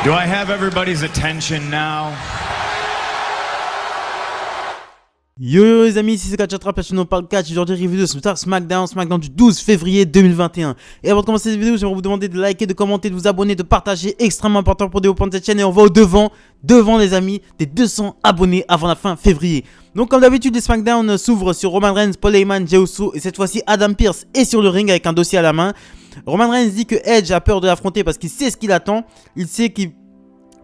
Do I have everybody's attention now? Yo les amis, ici c'est Catchatrap, et on parle catch. Aujourd'hui review de SmackDown du 12 février 2021. Et avant de commencer cette vidéo, j'aimerais vous demander de liker, de commenter, de vous abonner, de partager, extrêmement important pour développer cette chaîne. Et on va au devant les amis, des 200 abonnés avant la fin février. Donc comme d'habitude, les SmackDown s'ouvrent sur Roman Reigns, Paul Heyman, Jey Uso, et cette fois-ci Adam Pearce est sur le ring avec un dossier à la main. Roman Reigns dit que Edge a peur de l'affronter parce qu'il sait ce qu'il attend. Il sait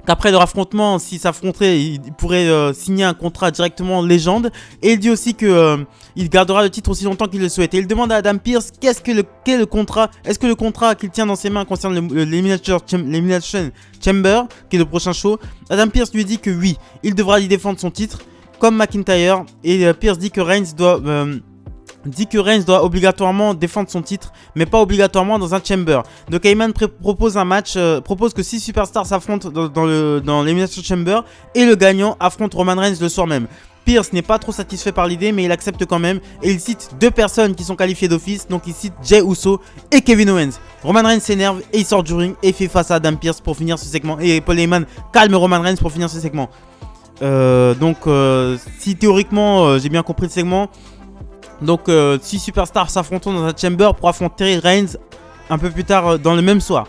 qu'après leur affrontement, s'il s'affronterait, il pourrait signer un contrat directement légende. Et il dit aussi que il gardera le titre aussi longtemps qu'il le souhaite. Et il demande à Adam Pearce quel est le contrat. Est-ce que le contrat qu'il tient dans ses mains concerne l'Elimination Chamber, qui est le prochain show? Adam Pearce lui dit que oui, il devra y défendre son titre, comme McIntyre. Et Pearce dit que Reigns doit obligatoirement défendre son titre, mais pas obligatoirement dans un chamber. Donc Heyman propose un match, propose que 6 superstars s'affrontent dans l'Elimination Chamber et le gagnant affronte Roman Reigns le soir même. Pearce n'est pas trop satisfait par l'idée, mais il accepte quand même et il cite 2 personnes qui sont qualifiées d'office. Donc il cite Jey Uso et Kevin Owens. Roman Reigns s'énerve et il sort du ring et fait face à Adam Pearce pour finir ce segment. Et Paul Heyman calme Roman Reigns pour finir ce segment. Si théoriquement j'ai bien compris le segment, donc 6 superstars s'affrontent dans un chamber pour affronter Reigns un peu plus tard dans le même soir.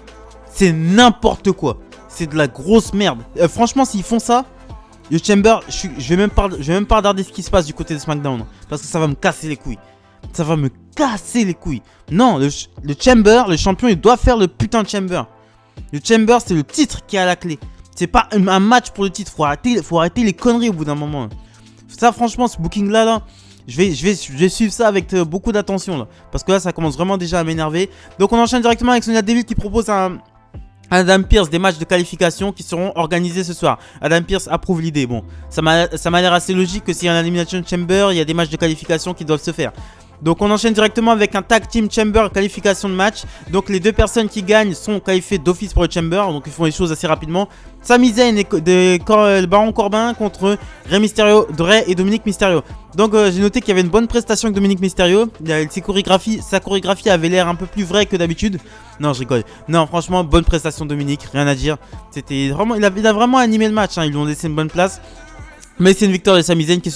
C'est n'importe quoi. C'est de la grosse merde. Franchement, s'ils font ça, le chamber, je vais même pas regarder ce qui se passe du côté de SmackDown. Parce que ça va me casser les couilles. Ça va me casser les couilles. Non, le chamber, le champion, il doit faire le putain de chamber. Le chamber, c'est le titre qui est à la clé. C'est pas un match pour le titre. Faut arrêter les conneries au bout d'un moment. Ça, franchement, ce booking-là, je vais suivre ça avec beaucoup d'attention là. Parce que là ça commence vraiment déjà à m'énerver. Donc on enchaîne directement avec Sonya Deville qui propose à Adam Pearce des matchs de qualification qui seront organisés ce soir. Adam Pearce approuve l'idée. Bon, ça m'a l'air assez logique que s'il y a un Elimination Chamber, il y a des matchs de qualification qui doivent se faire. Donc on enchaîne directement avec un Tag Team Chamber qualification de match. Donc les 2 personnes qui gagnent sont qualifiées d'office pour le Chamber. Donc ils font les choses assez rapidement. Sami Zayn et Baron Corbin contre Rey Mysterio, Dre et Dominic Mysterio. Donc j'ai noté qu'il y avait une bonne prestation avec Dominic Mysterio. Sa chorégraphie avait l'air un peu plus vraie que d'habitude. Non, je rigole. Non, franchement, bonne prestation de Dominic, rien à dire. C'était vraiment, il a vraiment animé le match, hein. Ils lui ont laissé une bonne place. Mais c'est une victoire de Sami Zayn qui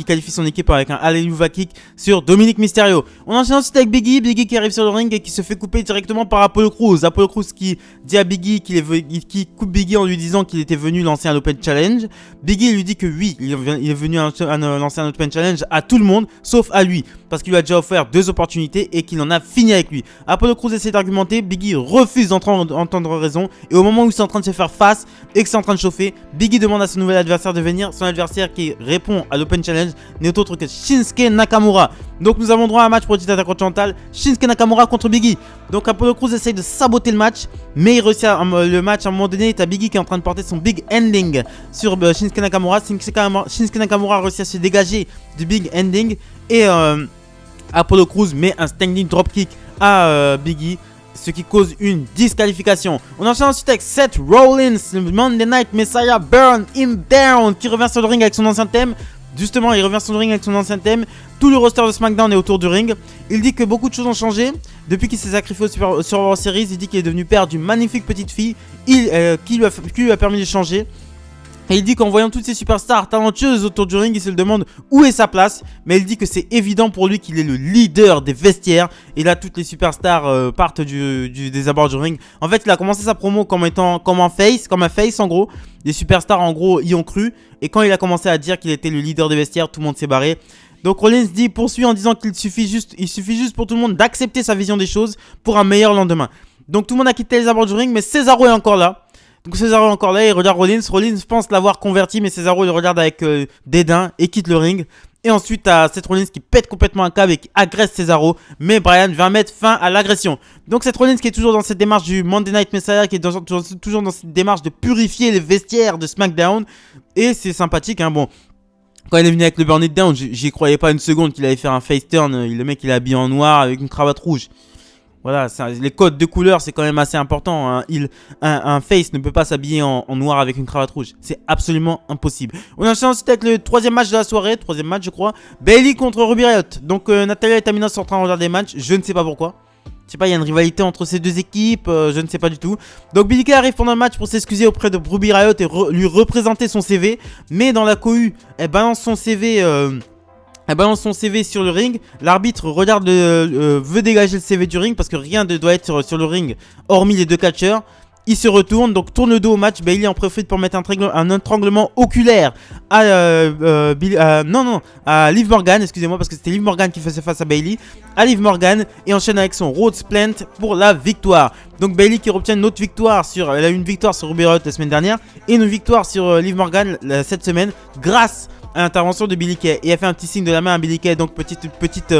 qualifie son équipe avec un Hallelujah Kick sur Dominic Mysterio. On enchaîne ensuite avec Big E qui arrive sur le ring et qui se fait couper directement par Apollo Crews. Apollo Crews qui dit à Big E qui coupe Big E en lui disant qu'il était venu lancer un Open Challenge. Big E lui dit que oui, il est venu lancer un Open Challenge à tout le monde, sauf à lui. Parce qu'il lui a déjà offert 2 opportunités et qu'il en a fini avec lui. Apollo Crews essaie d'argumenter, Big E refuse d'entendre raison. Et au moment où c'est en train de se faire face et que c'est en train de chauffer, Big E demande à son nouvel adversaire de venir. Son adversaire qui répond à l'Open Challenge n'est autre que Shinsuke Nakamura. Donc nous avons droit à un match pour le titre intercontinental, Shinsuke Nakamura contre Big E. Donc Apollo Crews essaye de saboter le match, mais il réussit le match à un moment donné. T'as Big E qui est en train de porter son Big Ending sur Shinsuke Nakamura. Shinsuke Nakamura réussit à se dégager du Big Ending et Apollo Crews met un standing dropkick à Big E, ce qui cause une disqualification. On enchaîne ensuite avec Seth Rollins, le Monday Night Messiah, Burn Him Down, qui revient sur le ring avec son ancien thème. Justement, il revient sur le ring avec son ancien thème. Tout le roster de SmackDown est autour du ring. Il dit que beaucoup de choses ont changé depuis qu'il s'est sacrifié au Survivor Series. Il dit qu'il est devenu père d'une magnifique petite fille qui lui a permis de changer. Et il dit qu'en voyant toutes ces superstars talentueuses autour du ring, il se demande où est sa place. Mais il dit que c'est évident pour lui qu'il est le leader des vestiaires. Et là, toutes les superstars partent des abords du ring. En fait, il a commencé sa promo comme un face en gros. Les superstars en gros y ont cru. Et quand il a commencé à dire qu'il était le leader des vestiaires, tout le monde s'est barré. Donc Rollins poursuit en disant qu'il suffit juste pour tout le monde d'accepter sa vision des choses pour un meilleur lendemain. Donc tout le monde a quitté les abords du ring, mais Cesaro est encore là. Donc Cesaro est encore là, il regarde Rollins. Rollins pense l'avoir converti, mais Cesaro le regarde avec dédain et quitte le ring. Et ensuite, t'as Seth Rollins qui pète complètement un câble et qui agresse Cesaro. Mais Bryan vient mettre fin à l'agression. Donc Seth Rollins qui est toujours dans cette démarche du Monday Night Messiah, qui est toujours dans cette démarche de purifier les vestiaires de SmackDown. Et c'est sympathique, hein, bon. Quand il est venu avec le Burn It Down, j'y croyais pas une seconde qu'il allait faire un face turn. Le mec il est habillé en noir avec une cravate rouge. Voilà, les codes de couleur c'est quand même assez important, hein. Un face ne peut pas s'habiller en noir avec une cravate rouge. C'est absolument impossible. On enchaîne ensuite avec le 3ème match de la soirée. 3ème match je crois. Bayley contre Ruby Riott. Donc Natalya et Tamina sont en train de regarder des matchs. Je ne sais pas pourquoi. Je sais pas, il y a une rivalité entre ces deux équipes, je ne sais pas du tout. Donc Billie Kay arrive pendant le match pour s'excuser auprès de Ruby Riott et lui représenter son CV. Mais dans la cohue, elle balance son CV... Elle balance son CV sur le ring. L'arbitre regarde, veut dégager le CV du ring parce que rien ne doit être sur le ring hormis les deux catcheurs. Il se retourne, donc tourne le dos au match. Bayley en profite pour mettre un étranglement oculaire à à Liv Morgan, excusez-moi, parce que c'était Liv Morgan qui faisait face à Bayley. À Liv Morgan et enchaîne avec son Rhodes Plant pour la victoire. Donc Bayley qui obtient une autre victoire elle a eu une victoire sur Ruby Riott la semaine dernière et une victoire sur Liv Morgan cette semaine grâce à l'intervention de Billie Kay. Et elle fait un petit signe de la main à Billie Kay, donc petite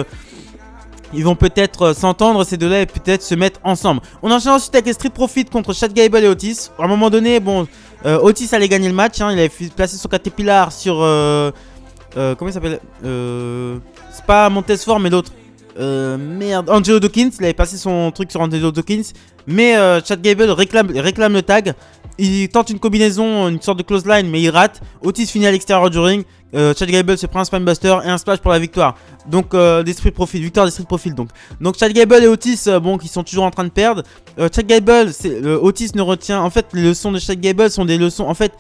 ils vont peut-être s'entendre ces deux-là et peut-être se mettre ensemble. On enchaîne ensuite avec les Street Profits contre Chad Gable et Otis. À un moment donné, bon, Otis allait gagner le match. Hein, il avait placé son Caterpillar sur... comment il s'appelle c'est pas Montesfort, mais l'autre. Merde, Angelo Dawkins. Il avait passé son truc sur Angelo Dawkins. Mais Chad Gable réclame le tag. Il tente une combinaison, une sorte de close line, mais il rate. Otis finit à l'extérieur du ring. Chad Gable se prend un Spinebuster et un splash pour la victoire. Donc des Street Profits, victoire des Street Profits donc. Donc Chad Gable et Otis, bon, qui sont toujours en train de perdre. Chad Gable, Otis ne retient. En fait, les leçons de Chad Gable sont des leçons. En fait,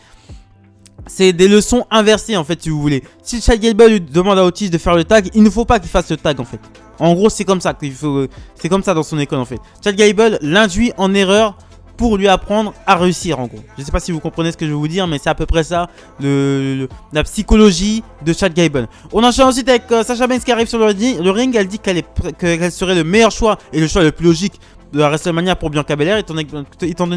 c'est des leçons inversées en fait, si vous voulez. Si Chad Gable lui demande à Otis de faire le tag, il ne faut pas qu'il fasse le tag en fait. En gros, c'est comme ça qu'il faut. C'est comme ça dans son école en fait. Chad Gable l'induit en erreur pour lui apprendre à réussir en gros. Je sais pas si vous comprenez ce que je veux vous dire, mais c'est à peu près ça la psychologie de Chad Gable. On enchaîne ensuite avec Sasha Banks qui arrive sur le ring. Elle dit qu'elle serait le meilleur choix et le choix le plus logique de la WrestleMania pour Bianca Belair, étant donné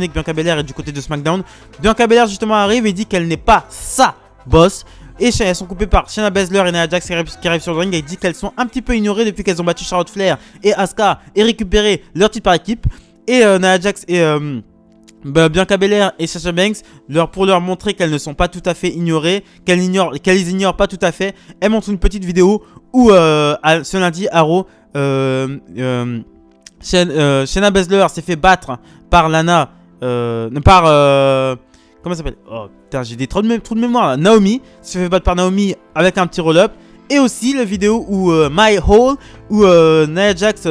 que Bianca Belair est du côté de SmackDown. Bianca Belair justement arrive et dit qu'elle n'est pas sa boss. Et elles sont coupées par Shayna Baszler et Nia Jax qui arrivent sur le ring. Elle dit qu'elles sont un petit peu ignorées depuis qu'elles ont battu Charlotte Flair et Asuka et récupéré leur titre par équipe. Et Nia Jax et Bianca Belair et Sasha Banks, pour leur montrer qu'elles ne sont pas tout à fait ignorées, qu'elles les ignorent pas tout à fait, elles montrent une petite vidéo où ce lundi à Raw, Shayna Baszler s'est fait battre par Lana, comment ça s'appelle? Oh putain, j'ai des trous de mémoire là. Naomi se fait battre par Naomi avec un petit roll-up. Et aussi la vidéo où My Hole, où Nia Jax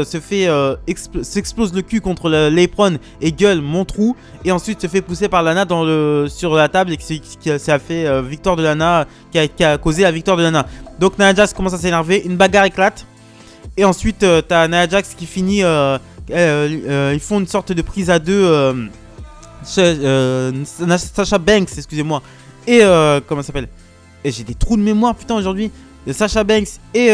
s'explose le cul contre l'apron et gueule mon trou. Et ensuite se fait pousser par Lana sur la table et ça a fait victoire de Lana, qui a causé la victoire de Lana. Donc Nia Jax commence à s'énerver, une bagarre éclate. Et ensuite t'as Nia Jax qui finit, ils font une sorte de prise à deux. Sasha Banks, excusez-moi. Et comment ça s'appelle? Et j'ai des trous de mémoire putain aujourd'hui. Sasha Banks et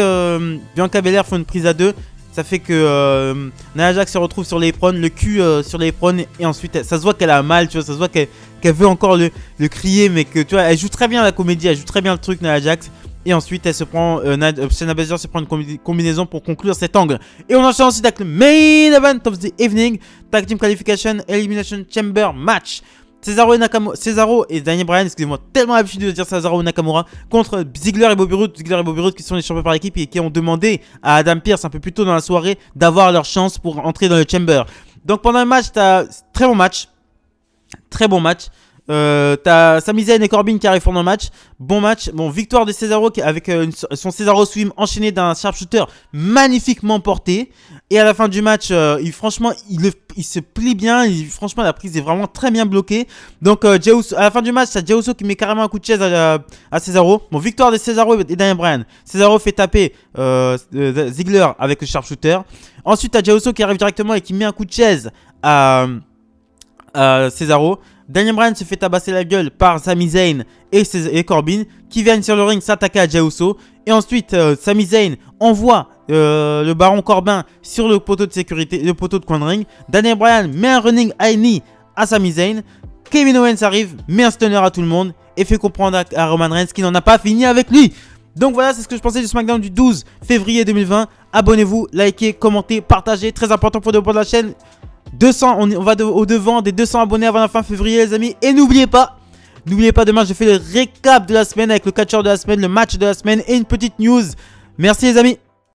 Bianca Belair font une prise à deux. Ça fait que Nia Jax se retrouve sur l'apron, le cul sur l'apron. Et ensuite ça se voit qu'elle a mal, tu vois. Ça se voit qu'elle veut encore le crier. Mais que tu vois, elle joue très bien la comédie. Elle joue très bien le truc, Nia Jax. Et ensuite elle se prend Shayna Baszler se prend une combinaison pour conclure cet angle. Et on enchaîne ensuite avec le main event of the evening, Tag Team Qualification Elimination Chamber Match. Cesaro et Daniel Bryan, excusez-moi, tellement l'habitude de dire Cesaro et Nakamura, contre Ziggler et Bobby Roode. Ziggler et Bobby Roode qui sont les champions par équipe et qui ont demandé à Adam Pearce un peu plus tôt dans la soirée d'avoir leur chance pour entrer dans le Chamber. Donc pendant le match, t'as très bon match. T'as Sami Zayn et Corbin qui arrivent pendant le match. Bon match, bon victoire de Cesaro avec son Cesaro Swim enchaîné d'un sharpshooter magnifiquement porté. Et à la fin du match, franchement, il se plie bien. Franchement, la prise est vraiment très bien bloquée. Donc à la fin du match, t'as Jey Uso qui met carrément un coup de chaise à Cesaro. Bon, victoire de Cesaro et Daniel Bryan. Cesaro fait taper Ziggler avec le sharpshooter. Ensuite, t'as Jey Uso qui arrive directement et qui met un coup de chaise à Cesaro. Daniel Bryan se fait tabasser la gueule par Sami Zayn et Corbin qui viennent sur le ring s'attaquer à Jey Uso. Et ensuite, Sami Zayn envoie le baron Corbin sur le poteau de sécurité, le poteau de coin de ring. Daniel Bryan met un running high knee à Sami Zayn. Kevin Owens arrive, met un stunner à tout le monde et fait comprendre à Roman Reigns qu'il n'en a pas fini avec lui. Donc voilà, c'est ce que je pensais du SmackDown du 12 février 2020. Abonnez-vous, likez, commentez, partagez. Très important pour le développement de la chaîne. 200, on va au devant des 200 abonnés avant la fin février les amis. Et n'oubliez pas demain je fais le récap de la semaine avec le catcheur de la semaine, le match de la semaine et une petite news. Merci les amis.